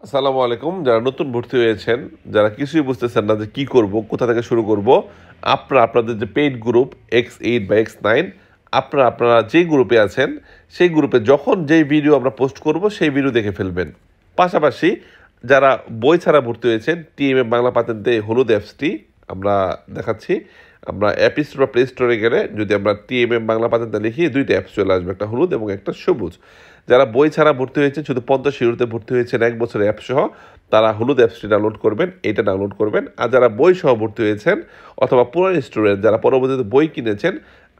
আসসালামু আলাইকুম। যারা নতুন ভর্তি হয়েছেন, যারা কিছুই বুঝতেছেন না যে কি করব, কোথা থেকে শুরু করব, আপনাদের যে পেইড গ্রুপ X8 বা X9, আপনারা যে গ্রুপে আছেন সেই গ্রুপে যখন যেই ভিডিও আমরা পোস্ট করব সেই ভিডিও দেখে ফেলবেন। পাশাপাশি যারা বই ছাড়া ভর্তি হয়েছেন, TMM বাংলা পাতেন্তে হলুদ অ্যাপসটি আমরা দেখাচ্ছি। আমরা অ্যাপ স্টোর বা প্লে স্টোরে গেলে যদি আমরা TMM বাংলা পাতেন্তে লিখি, দুইটা অ্যাপস চলে আসবে, একটা হলুদ এবং একটা সবুজ। যারা বই ছাড়া ভর্তি হয়েছেন, শুধু 50 ইউরোতে ভর্তি হয়েছেন 1 বছরের অ্যাপ সহ, তারা হলুদ অ্যাপসটি ডাউনলোড করবেন, এটা ডাউনলোড করবেন। আর যারা বই সহ ভর্তি হয়েছেন অথবা পুরান স্টুডেন্ট যারা পরবর্তীতে বই কিনেছেন,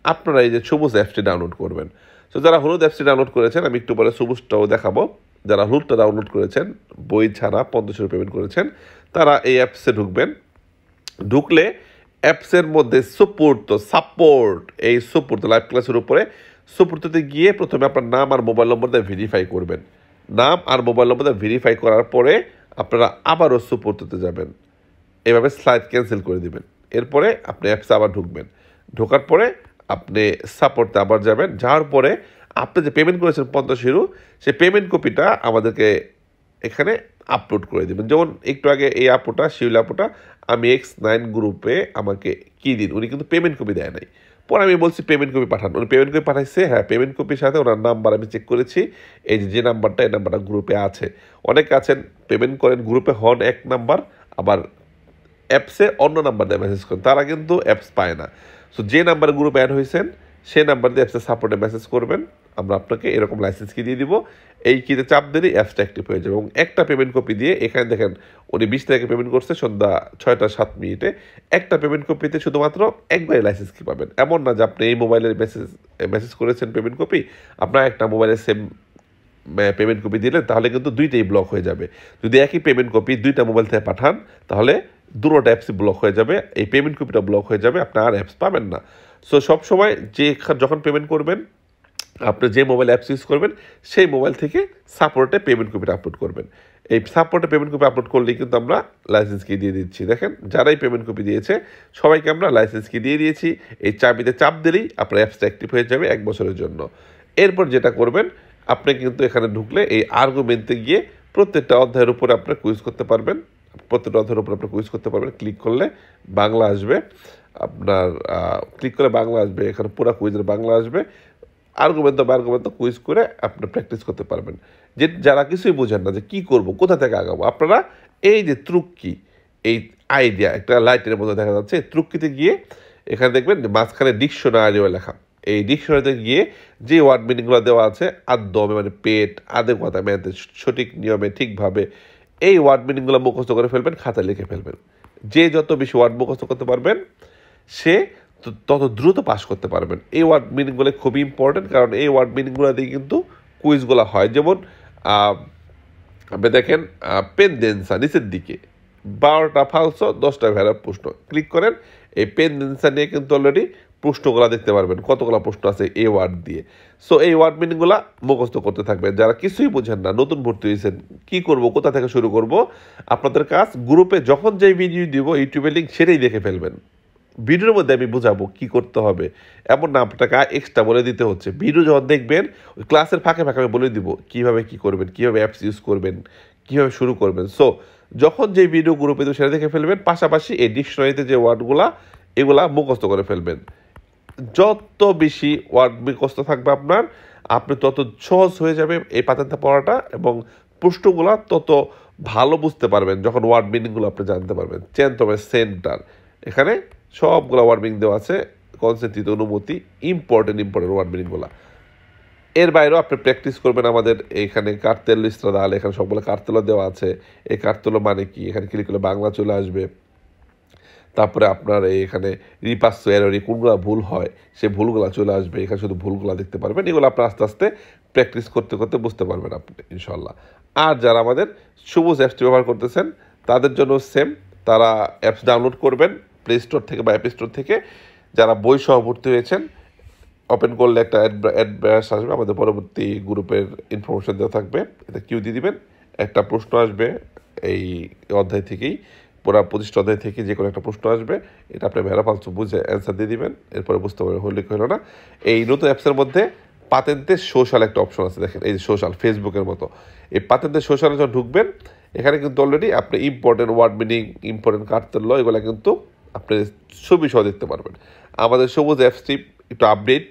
আপনারা এই যে সবুজ অ্যাপসটি ডাউনলোড করবেন। তো যারা হলুদ অ্যাপসটি ডাউনলোড করেছেন, আমি একটু পরে সবুজটাও দেখাবো। যারা হলুদটা ডাউনলোড করেছেন, বই ছাড়া 50 ইউরো পেমেন্ট করেছেন, তারা এই অ্যাপসে ঢুকবেন। ঢুকলে অ্যাপসের মধ্যে সাপোর্ট এই সাপোর্ট লাইভ ক্লাসের উপরে সাপোর্টতে গিয়ে প্রথমে আপনার নাম আর মোবাইল নম্বর দিয়ে ভেরিফাই করবেন। নাম আর মোবাইল নম্বর দিয়ে ভেরিফাই করার পরে আপনারা আবারও সাপোর্টতে যাবেন, এভাবে স্লাইড ক্যান্সেল করে দিবেন। এরপরে আপনি অ্যাপসে আবার ঢুকবেন। ঢোকার পরে আপনি সাপোর্টতে আবার যাবেন। যাওয়ার পরে আপনি যে পেমেন্ট করেছেন 50 ইউরো, সেই পেমেন্ট কপিটা আমাদেরকে এখানে আপলোড করে দেবেন। যেমন একটু আগে এই আপুটা, শিউল আপুটা, আমি X9 গ্রুপে আমাকে কি দিন, উনি কিন্তু পেমেন্ট কপি দেয় নাই। পরে আমি বলছি পেমেন্ট কপি পাঠান, উনি পেমেন্ট কপি পাঠাইছে। হ্যাঁ, পেমেন্ট কপির সাথে ওনার নাম্বার আমি চেক করেছি, এই যে নাম্বারটা, এই নাম্বারটা গ্রুপে আছে। অনেকে আছেন পেমেন্ট করেন, গ্রুপে হন এক নাম্বার, আবার অ্যাপসে অন্য নাম্বার দিয়ে মেসেজ করেন, তারা কিন্তু অ্যাপস পায় না। সো যে নাম্বারে গ্রুপে অ্যাড হয়েছেন সেই নাম্বার দিয়ে অ্যাপসে সাপোর্টে মেসেজ করবেন, আমরা আপনাকে এরকম লাইসেন্স কি দিয়ে দিব। এই কিতে চাপ দিলেই অ্যাপসটা অ্যাক্টিভ হয়ে যাবে। এবং একটা পেমেন্ট কপি দিয়ে, এখানে দেখেন উনি 20 তারিখে পেমেন্ট করছে সন্ধ্যা 6টা 7 মিনিটে, একটা পেমেন্ট কপিতে শুধুমাত্র একবারই লাইসেন্স কি পাবেন। এমন না যে আপনি এই মোবাইলের মেসেজ করেছেন পেমেন্ট কপি, আপনার একটা মোবাইলের সেম পেমেন্ট কপি দিলেন, তাহলে কিন্তু দুইটাই ব্লক হয়ে যাবে। যদি একই পেমেন্ট কপি দুইটা মোবাইল থেকে পাঠান, তাহলে দুটোটা অ্যাপসই ব্লক হয়ে যাবে, এই পেমেন্ট কপিটা ব্লক হয়ে যাবে, আপনি আর অ্যাপস পাবেন না। সো সবসময় যখন পেমেন্ট করবেন, আপনি যে মোবাইল অ্যাপস ইউজ করবেন সেই মোবাইল থেকে সাপোর্টে পেমেন্ট কপিটা আপলোড করবেন। এই সাপোর্টে পেমেন্ট কপি আপলোড করলেই কিন্তু আমরা লাইসেন্স কি দিয়ে দিচ্ছি। দেখেন, যারাই পেমেন্ট কপি দিয়েছে সবাইকে আমরা লাইসেন্স কি দিয়ে দিয়েছি। এই চাবিতে চাপ দিলেই আপনার অ্যাপসটা অ্যাক্টিভ হয়ে যাবে 1 বছরের জন্য। এরপর যেটা করবেন, আপনি কিন্তু এখানে ঢুকলে এই আর্গুমেন্টে গিয়ে প্রত্যেকটা অধ্যায়ের উপরে আপনার কুইজ করতে পারবেন। প্রত্যেকটা অধ্যায়ের উপর আপনি কুইজ করতে পারবেন। ক্লিক করলে বাংলা আসবে, আপনার ক্লিক করে বাংলা আসবে, এখানে পুরো কুইজের বাংলা আসবে। আর্গুমেন্ট কুইজ করে আপনি প্র্যাকটিস করতে পারবেন। যারা কিছুই বোঝেন না যে কী করবো, কোথা থেকে আগাবো, আপনারা এই যে ত্রুক্কি, এই আইডিয়া একটা লাইটের মধ্যে দেখা যাচ্ছে, ত্রুক্কিতে গিয়ে এখানে দেখবেন মাঝখানে ডিকশনারিও লেখা। এই ডিকশনারিতে গিয়ে যে ওয়ার্ড মিনিংগুলো দেওয়া আছে, আদমে মানে পেট, আদে কথা মেয়াদে, সঠিক নিয়মে ঠিকভাবে, এই ওয়ার্ড মিনিংগুলো মুখস্থ করে ফেলবেন, খাতায় লিখে ফেলবেন। যে যত বেশি ওয়ার্ড মুখস্থ করতে পারবেন, সে তত দ্রুত পাস করতে পারবেন। এই ওয়ার্ড মিনিংগুলো খুবই ইম্পর্টেন্ট, কারণ এই ওয়ার্ড মিনিংগুলো দিয়ে কিন্তু কুইজগুলো হয়। যেমন আপনি দেখেন পেনদেন্সা নিচের দিকে 12টা ফালসো 10টা ভেড়া প্রশ্ন, ক্লিক করেন, এই পেনদেন্সা নিয়ে কিন্তু অলরেডি প্রশ্নগুলো দেখতে পারবেন, কতগুলো প্রশ্ন আছে এই ওয়ার্ড দিয়ে। সো এই ওয়ার্ড মিনিংগুলো মুখস্থ করতে থাকবেন। যারা কিছুই বোঝেন না, নতুন ভর্তি হয়েছেন, কী করব, কোথা থেকে শুরু করব, আপনাদের কাজ গ্রুপে যখন যেই ভিডিও দিব ইউটিউবের লিঙ্ক সেটাই দেখে ফেলবেন। ভিডিওর মধ্যে আমি বুঝাবো কি করতে হবে, এমন না আপনাকে এক্সট্রা বলে দিতে হচ্ছে। ভিডিও যখন দেখবেন, ওই ক্লাসের ফাঁকে ফাঁকে আমি বলে দিব কীভাবে কী করবেন, কীভাবে অ্যাপস ইউজ করবেন, কীভাবে শুরু করবেন। সো যখন যে ভিডিও গ্রুপে দেবো সেটা দেখে ফেলবেন, পাশাপাশি এই ডিকশনারিতে যে ওয়ার্ডগুলা এগুলা মুখস্থ করে ফেলবেন। যত বেশি ওয়ার্ড মুখস্থ থাকবে আপনার, আপনি তত সহজ হয়ে যাবে এই পাতাতে পড়াটা, এবং প্রশ্নগুলা তত ভালো বুঝতে পারবেন যখন ওয়ার্ড মিনিংগুলো আপনি জানতে পারবেন। তবে সেন্টার, এখানে সবগুলো ওয়ার্ড মিনিং দেওয়া আছে, কনসেন্ট্রিত, অনুমতি, ইম্পর্টেন্ট ওয়ার্ড মিনিংগুলো। এর বাইরেও আপনি প্র্যাকটিস করবেন। আমাদের এখানে কার্তেল ইস্ত্রাদাল, এখানে সবগুলো কার্তেলও দেওয়া আছে। এই কার্তেলো মানে কি, এখানে ক্লিক করলে বাংলা চলে আসবে। তারপরে আপনার এখানে রিপাস এররি কোনগুলো ভুল হয় সেই ভুলগুলো চলে আসবে, এখানে শুধু ভুলগুলো দেখতে পারবেন। এগুলো আপনার আস্তে আস্তে প্র্যাকটিস করতে করতে বুঝতে পারবেন আপনি, ইনশাল্লাহ। আর যারা আমাদের সবুজ অ্যাপসটি ব্যবহার করতেছেন তাদের জন্য সেম, তারা অ্যাপস ডাউনলোড করবেন প্লে স্টোর থেকে বা অ্যাপ স্টোর থেকে। যারা বই সহ ভর্তি হয়েছেন, ওপেন করলে একটা অ্যাড্রেস আসবে, আমাদের পরবর্তী গ্রুপের ইনফরমেশন দেওয়া থাকবে, এটা কিউ দিয়ে দিবেন। একটা প্রশ্ন আসবে এই অধ্যায় থেকেই, পুরা 25টা অধ্যায় থেকে যে কোনো একটা প্রশ্ন আসবে, এটা আপনি ভেড়া ফালতু বুঝে অ্যান্সার দিয়ে দিবেন। এরপরে বুঝতে পারবেন হইলে কি হলো না। এই নতুন অ্যাপসের মধ্যে পাতেন্তে সোশ্যাল একটা অপশন আছে, দেখেন এই যে সোশ্যাল, ফেসবুকের মতো। এই পাতেন্তে সোশ্যালে যখন ঢুকবেন, এখানে কিন্তু অলরেডি আপনি ইম্পর্টেন্ট ওয়ার্ড মিনিং, ইম্পর্টেন্ট কার্তেল্য এগুলো কিন্তু আপনি ছবি সহ দেখতে পারবেন। আমাদের সবুজ অ্যাপসটি একটু আপডেট,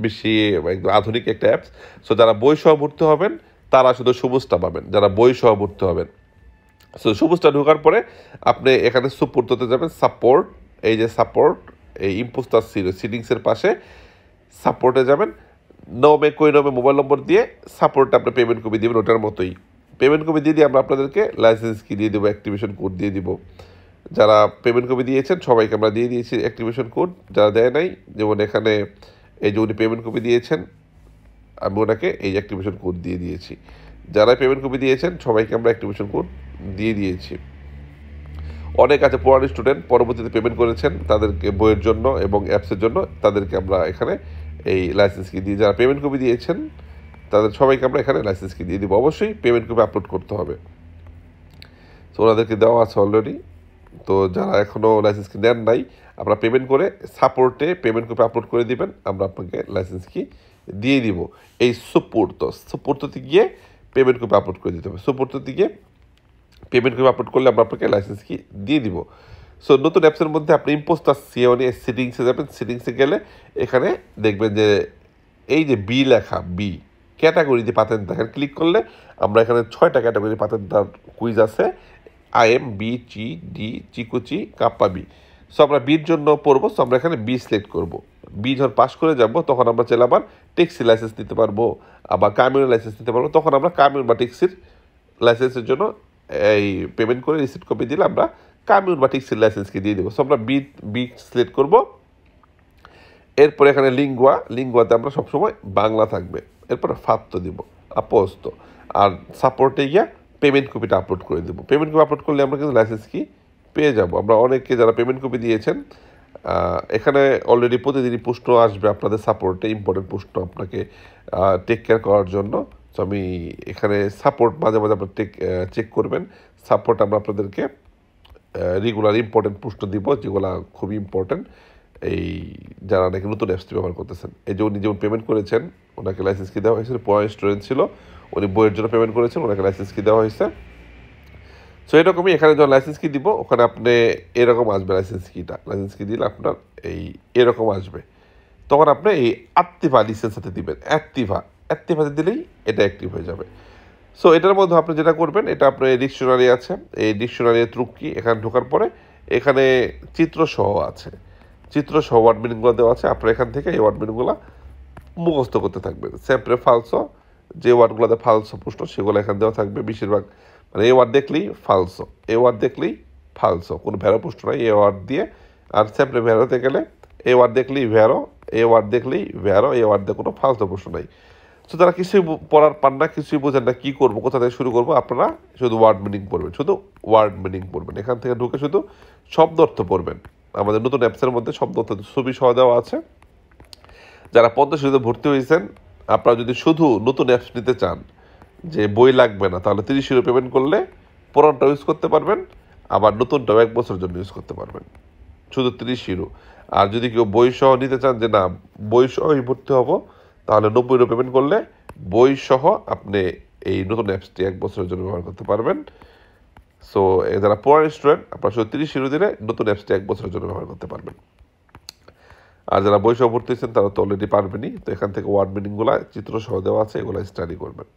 বেশি একদম আধুনিক একটা অ্যাপস। সো যারা বই সহ ভর্তি হবেন তারা শুধু সবুজটা পাবেন, যারা বই সহ ভর্তি হবেন। সো সবুজটা ঢোকার পরে আপনি এখানে সুপোর্টতে যাবেন, সাপোর্ট, এই যে সাপোর্ট, এই ইম্পোস্টার সিটিংসের পাশে সাপোর্টে যাবেন, নমে কই নমে মোবাইল নম্বর দিয়ে সাপোর্টে আপনি পেমেন্ট কপি দেবেন, ওটার মতোই পেমেন্ট কপি দিয়ে আমরা আপনাদেরকে লাইসেন্স কি দিয়ে দেবো, অ্যাক্টিভেশন কোড দিয়ে দিব। যারা পেমেন্ট কপি দিয়েছেন সবাইকে আমরা দিয়ে দিয়েছি অ্যাক্টিভেশন কোড, যারা দেয় নাই যেমন এখানে এই যে উনি পেমেন্ট কপি দিয়েছেন আমি ওনাকে এই অ্যাক্টিভেশন কোড দিয়ে দিয়েছি। যারা পেমেন্ট কপি দিয়েছেন সবাইকে আমরা অ্যাক্টিভেশন কোড দিয়ে দিয়েছি। অনেক আছে পুরানো স্টুডেন্ট পরবর্তীতে পেমেন্ট করেছেন তাদেরকে বইয়ের জন্য এবং অ্যাপসের জন্য, তাদেরকে আমরা এখানে এই লাইসেন্স কি দিয়ে, যারা পেমেন্ট কপি দিয়েছেন তাদের সবাইকে আমরা এখানে লাইসেন্স কি দিয়ে দিব। অবশ্যই পেমেন্ট কপি আপলোড করতে হবে, তো ওনাদেরকে দেওয়া আছে অলরেডি। তো যারা এখনও লাইসেন্স কি নেন নাই আপনারা পেমেন্ট করে সাপোর্টে পেমেন্ট কপি আপলোড করে দিবেন, আমরা আপনাকে লাইসেন্স কি দিয়ে দিব। এই সুপোর্টতে গিয়ে পেমেন্ট কপি আপলোড করে দিতে হবে, সুপোর্টতে গিয়ে পেমেন্ট কপি আপলোড করলে আমরা আপনাকে লাইসেন্স কি দিয়ে দিব। সো নতুন অ্যাপসের মধ্যে আপনি ইম্পোস্টার সিওনি সেটিংসে যাবেন, সেটিংসে গেলে এখানে দেখবেন যে এই যে বি লেখা, বি ক্যাটাগরিতে পাতেন, দেখেন ক্লিক করলে আমরা এখানে 6টা ক্যাটাগরি পাতেন তার কুইজ আছে, IM, বি, চি, ডি, চিকুচি, কাপ্পা বি। সো আমরা বির জন্য পড়বো, সো আমরা এখানে বি সিলেক্ট করবো। বি যখন পাস করে যাব তখন আমরা চাইলে আবার ট্যাক্সি লাইসেন্স নিতে পারবো, আবার কামিউন লাইসেন্স নিতে পারবো, তখন আমরা কামিউন বা ট্যাক্সির লাইসেন্সের জন্য এই পেমেন্ট করে রিসিপ্ট কপি দিলে আমরা কামিউন বা ট্যাক্সির লাইসেন্সকে দিয়ে দেবো। সো আমরা বি সিলেক্ট করবো। এরপর এখানে লিঙ্গুয়াতে আমরা সবসময় বাংলা থাকবে, এরপর ফাত্ত দিব, আপস্ত, আর সাপোর্টে গিয়া পেমেন্ট কপিটা আপলোড করে দেবো। পেমেন্ট কপি আপলোড করলে আমরা কিন্তু লাইসেন্স কি পেয়ে যাব। আমরা অনেকে যারা পেমেন্ট কপি দিয়েছেন এখানে অলরেডি প্রতিদিনই প্রশ্ন আসবে আপনাদের সাপোর্টে, ইম্পর্টেন্ট প্রশ্ন আপনাকে টেক কেয়ার করার জন্য। তো আমি এখানে সাপোর্ট মাঝে মাঝে আপনার চেক করবেন, সাপোর্ট আমরা আপনাদেরকে রেগুলার ইম্পর্টেন্ট প্রশ্ন দিব যেগুলো খুবই ইম্পর্টেন্ট, এই যারা নাকি নতুন অ্যাপসটি ব্যবহার করতেছেন। এই যে উনি যেমন পেমেন্ট করেছেন ওনাকে লাইসেন্স কি দেওয়া হয়েছে, পুরানো স্টুডেন্ট ছিল উনি বইয়ের জন্য পেমেন্ট করেছেন, ওনাকে লাইসেন্স কি দেওয়া হয়েছে। সো এরকমই এখানে যখন লাইসেন্স কি দিব ওখানে আপনি এরকম আসবে, লাইসেন্স কি দিলে আপনার এরকম আসবে, তখন আপনি এই অ্যাক্টিভা লিসেন্স সাথে দিবেন, অ্যাক্টিভাতে দিলেই এটা অ্যাক্টিভ হয়ে যাবে। সো এটার মধ্যে আপনি যেটা করবেন, এটা আপনার ডিকশনারি আছে, এই ডিকশনারি ত্রুক কি এখানে ঢোকার পরে এখানে চিত্রসহ আছে, চিত্রসহ ওয়ার্ড মিনিংগুলো দেওয়া আছে, আপনার এখান থেকে এই ওয়ার্ড মিনিংগুলো মুখস্থ করতে থাকবেন। সেম্পরে ফালসো, যে ওয়ার্ডগুলোতে ফালসো প্রশ্ন সেগুলো এখানে দেওয়া থাকবে বেশিরভাগ, মানে এই ওয়ার্ড দেখলেই ফালসো, এই ওয়ার্ড দেখলেই ফালসো, কোনো ভ্যারো প্রশ্ন নাই এই ওয়ার্ড দিয়ে। আর সেম্পরে ভ্যারোতে গেলে এই ওয়ার্ড দেখলেই ভ্যারো, এই ওয়ার্ড দেখলেই ভ্যারো, এই ওয়ার্ড দিয়ে কোনো ফালসো প্রশ্ন নাই। সো তারা কিছুই পড়ার পান না, কিছুই বোঝেন না কী করবো, কোথা থেকে শুরু করবো, আপনারা শুধু ওয়ার্ড মিনিং পড়বেন, শুধু ওয়ার্ড মিনিং পড়বেন, এখান থেকে ঢুকে শুধু শব্দ অর্থ পড়বেন। আমাদের নতুন অ্যাপসের মধ্যে শব্দ অর্থ ছবি সহ দেওয়া আছে। যারা পদ্মা সেতুতে ভর্তি হয়েছেন আপনারা যদি শুধু নতুন অ্যাপস নিতে চান যে বই লাগবে না, তাহলে 30 ইউরো পেমেন্ট করলে পুরানটা ইউজ করতে পারবেন, আবার নতুনটাও 1 বছরের জন্য ইউজ করতে পারবেন, শুধু 30 ইউরো। আর যদি কেউ বই সহ নিতে চান যে না বই সহই ভর্তি হবো, তাহলে 90 ইউরো পেমেন্ট করলে বই সহ আপনি এই নতুন অ্যাপসটি 1 বছরের জন্য ব্যবহার করতে পারবেন। সো যারা পুরানো স্টুডেন্ট আপনারা শুধু 30 ইউরো দিলে নতুন অ্যাপসটি 1 বছরের জন্য ব্যবহার করতে পারবেন। আর যারা বই সহ ভর্তি হয়েছেন তারা তো অলরেডি পারবেনই, তো এখান থেকে ওয়ার্ড মিনিংগুলো চিত্র সহ দেওয়া আছে, এগুলো স্টাডি করবেন।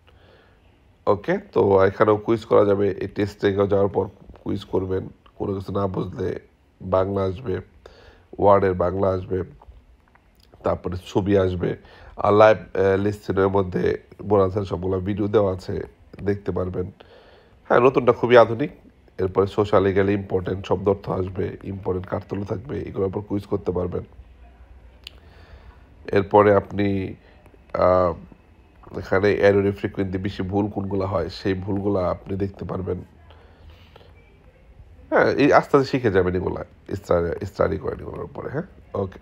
ওকে, তো এখানেও কুইজ করা যাবে, এই টেস্টে যাওয়ার পর কুইজ করবেন, কোনো কিছু না বুঝলে বাংলা আসবে, ওয়ার্ডের বাংলা আসবে, তারপরে ছবি আসবে, আর লাইভ লিসেনের মধ্যে বোনাসের সবগুলো ভিডিও দেওয়া আছে, দেখতে পারবেন। হ্যাঁ, নতুনটা খুবই আধুনিক। এরপরে সোশ্যালে গেলে ইম্পর্টেন্ট শব্দ অর্থ আসবে, ইম্পর্টেন্ট কার্তুলো থাকবে, এগুলোর উপর কুইজ করতে পারবেন। এরপরে আপনি এখানে অ্যারোরে ফ্রিকোয়েন্সি বেশি ভুল কোনগুলো হয় সেই ভুলগুলো আপনি দেখতে পারবেন। হ্যাঁ, এই আস্তে আস্তে শিখে যাবেন এগুলা, স্টাডি করেন এগুলোর উপরে। হ্যাঁ, ওকে।